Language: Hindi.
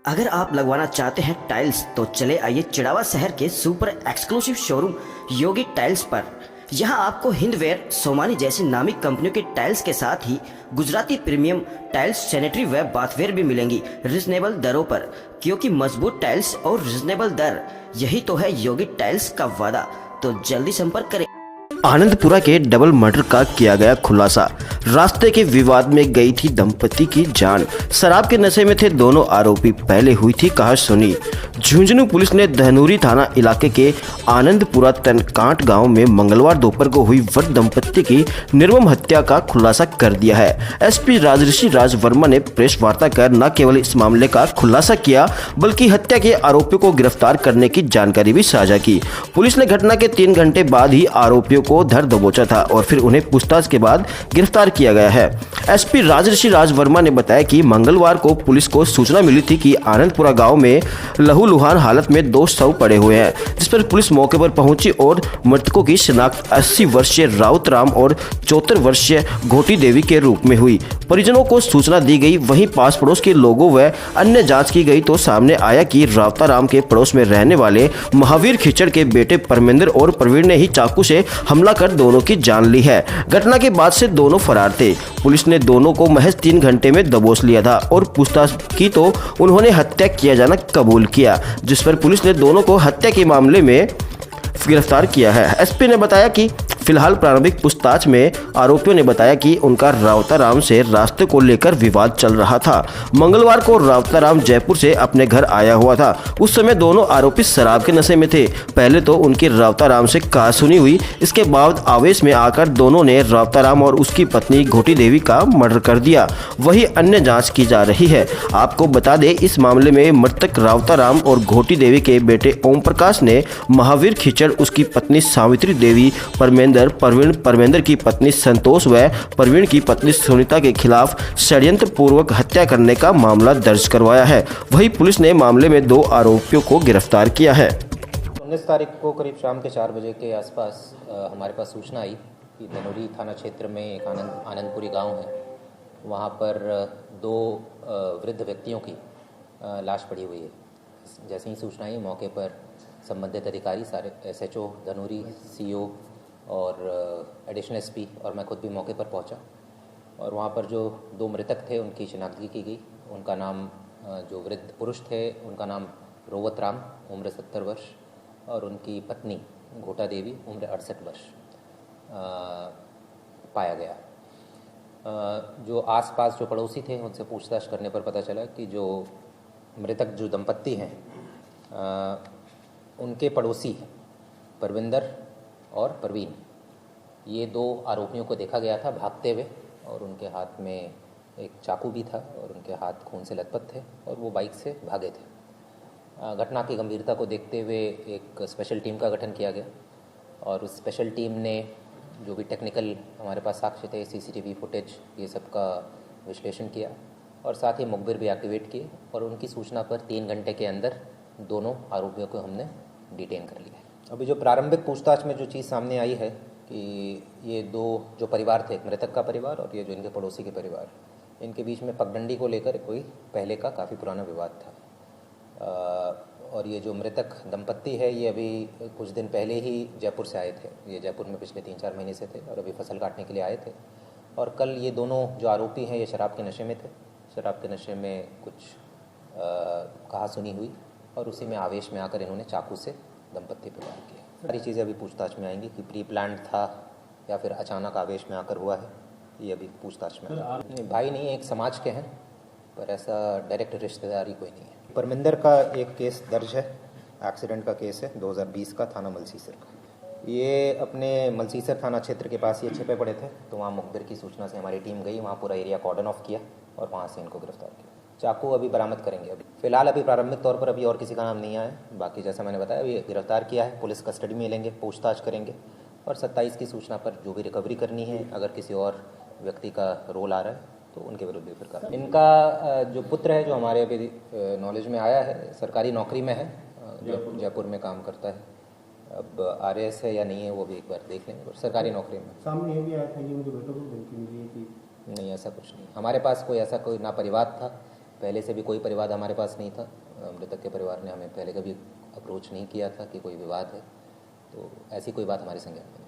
अगर आप लगवाना चाहते हैं टाइल्स तो चले आइए चिड़ावा शहर के सुपर एक्सक्लूसिव शोरूम योगी टाइल्स पर। यहां आपको हिंदवेयर, सोमानी जैसी नामी कंपनियों के टाइल्स के साथ ही गुजराती प्रीमियम टाइल्स, सैनिटरी व बाथवेयर भी मिलेंगी रिजनेबल दरों पर। क्योंकि मजबूत टाइल्स और रिजनेबल दर, यही तो है योगी टाइल्स का वादा। तो जल्दी संपर्क करें। आनंदपुरा के डबल मर्डर का किया गया खुलासा। रास्ते के विवाद में गई थी दंपति की जान। शराब के नशे में थे दोनों आरोपी। पहले हुई थी कहासुनी। झुंझुनू पुलिस ने धनूरी थाना इलाके के आनंदपुरा तनकांट गांव में मंगलवार दोपहर को हुई वृद्ध दंपति की निर्मम हत्या का खुलासा कर दिया है। एसपी राजऋषि राज वर्मा ने प्रेस वार्ता कर न केवल इस मामले का खुलासा किया बल्कि हत्या के आरोपियों को गिरफ्तार करने की जानकारी भी साझा की। पुलिस ने घटना के 3 घंटे बाद ही आरोपियों को धर दबोचा था और फिर उन्हें पूछताछ के बाद गिरफ्तार किया गया है। एसपी राजऋषि राज वर्मा ने बताया कि मंगलवार को पुलिस को सूचना मिली थी कि आनंदपुरा गांव में लहूलुहान हालत में 2 शव पड़े हुए हैं, जिस पर पुलिस मौके पर पहुंची और मृतकों की शिनाख्त 80 वर्षीय राउत राम और 74 वर्षीय घोटी देवी के रूप में हुई। परिजनों को सूचना दी गई। वहीं पास पड़ोस के लोगों व अन्य जांच की गई तो सामने आया कि रावता राम के पड़ोस में रहने वाले महावीर खिचड़ के बेटे परमेंद्र और प्रवीण ने ही चाकू से हमला कर दोनों की जान ली है। घटना के बाद से दोनों फरार थे। पुलिस ने दोनों को महज 3 घंटे में दबोच लिया था और पूछताछ की तो उन्होंने हत्या किया जाना कबूल किया, जिस पर पुलिस ने दोनों को हत्या के मामले में गिरफ्तार किया है। एसपी ने बताया कि फिलहाल प्रारंभिक पूछताछ में आरोपियों ने बताया कि उनका रावताराम से रास्ते को लेकर विवाद चल रहा था। मंगलवार को रावताराम जयपुर से अपने घर आया हुआ था। उस समय दोनों आरोपी शराब के नशे में थे। पहले तो उनकी रावताराम से कहासुनी हुई। इसके बाद आवेश में आकर दोनों ने रावताराम और उसकी पत्नी घोटी देवी का मर्डर कर दिया। वही अन्य जाँच की जा रही है। आपको बता दें, इस मामले में मृतक रावताराम और घोटी देवी के बेटे ओम प्रकाश ने महावीर खिचड़, उसकी पत्नी सावित्री देवी, परमेंद्र की पत्नी संतोष व प्रवीण की पत्नी सुनीता के खिलाफ षड्यंत्र पूर्वक हत्या करने का मामला दर्ज करवाया है। वहीं पुलिस ने मामले में 2 आरोपियों को गिरफ्तार किया है। 19 तारीख को करीब शाम के 4 बजे के आसपास हमारे पास सूचना आई कि धनूरी थाना क्षेत्र में एक आनंदपुरी गांव है। वहां पर 2 वृद्ध व्यक्तियों की लाश पड़ी हुई है। जैसे ही सूचना आई, मौके पर संबंधित अधिकारी, सारे SHO धनूरी, CO और एडिशनल SP और मैं खुद भी मौके पर पहुंचा। और वहां पर जो 2 मृतक थे उनकी शिनाख्त की गई। उनका नाम, जो वृद्ध पुरुष थे उनका नाम रोवत राम, उम्र 70 वर्ष, और उनकी पत्नी घोटा देवी, उम्र 68 वर्ष पाया गया। जो आसपास जो पड़ोसी थे उनसे पूछताछ करने पर पता चला कि जो मृतक जो दंपत्ति हैं, उनके पड़ोसी परविंदर और प्रवीण, ये 2 आरोपियों को देखा गया था भागते हुए, और उनके हाथ में एक चाकू भी था और उनके हाथ खून से लथपथ थे और वो बाइक से भागे थे। घटना की गंभीरता को देखते हुए एक स्पेशल टीम का गठन किया गया और उस स्पेशल टीम ने जो भी टेक्निकल हमारे पास साक्ष्य थे, CCTV फुटेज, ये सब का विश्लेषण किया और साथ ही मुखबिर भी एक्टिवेट किए और उनकी सूचना पर 3 घंटे के अंदर दोनों आरोपियों को हमने डिटेन कर लिया। अभी जो प्रारंभिक पूछताछ में जो चीज़ सामने आई है कि ये 2 जो परिवार थे, मृतक का परिवार और ये जो इनके पड़ोसी के परिवार, इनके बीच में पगडंडी को लेकर कोई पहले का काफ़ी पुराना विवाद था। और ये जो मृतक दंपत्ति है, ये अभी कुछ दिन पहले ही जयपुर से आए थे। ये जयपुर में पिछले 3-4 महीने से थे और अभी फसल काटने के लिए आए थे। और कल ये दोनों जो आरोपी हैं, ये शराब के नशे में थे। शराब के नशे में कुछ कहासुनी हुई और उसी में आवेश में आकर इन्होंने चाकू से दंपत्ति पर वार किया। सारी चीज़ें अभी पूछताछ में आएंगी कि प्री प्लान्ड था या फिर अचानक आवेश में आकर हुआ है, ये अभी पूछताछ में आएंगे। भाई नहीं, एक समाज के हैं, पर ऐसा डायरेक्ट रिश्तेदारी कोई नहीं है। परमिंदर का एक केस दर्ज है, एक्सीडेंट का केस है 2020 का, थाना मलसीसर का। ये अपने मलसीसर थाना क्षेत्र के पास ये छिपे पड़े थे, तो वहाँ मुखबिर की सूचना से हमारी टीम गई, वहाँ पूरा एरिया कॉर्डन ऑफ किया और वहाँ से इनको गिरफ्तार किया। चाकू अभी बरामद करेंगे। अभी फिलहाल अभी प्रारंभिक तौर पर अभी और किसी का नाम नहीं आया है। बाकी जैसा मैंने बताया, अभी गिरफ्तार किया है, पुलिस कस्टडी में लेंगे, पूछताछ करेंगे और 27 की सूचना पर जो भी रिकवरी करनी है, अगर किसी और व्यक्ति का रोल आ रहा है तो उनके विरुद्ध भी फिर कर। इनका जो पुत्र है, जो हमारे अभी नॉलेज में आया है, सरकारी नौकरी में है, जयपुर में काम करता है। अब RAS है या नहीं है वो भी एक बार देख लेंगे, और सरकारी नौकरी में। सामने भी आया था कि मुझे बेटों को धमकी मिली है कि नहीं, ऐसा कुछ नहीं। हमारे पास कोई ऐसा कोई ना परिवाद था पहले से भी कोई परिवाद हमारे पास नहीं था। मृतक के परिवार ने हमें पहले कभी अप्रोच नहीं किया था कि कोई विवाद है, तो ऐसी कोई बात हमारे संज्ञान में नहीं।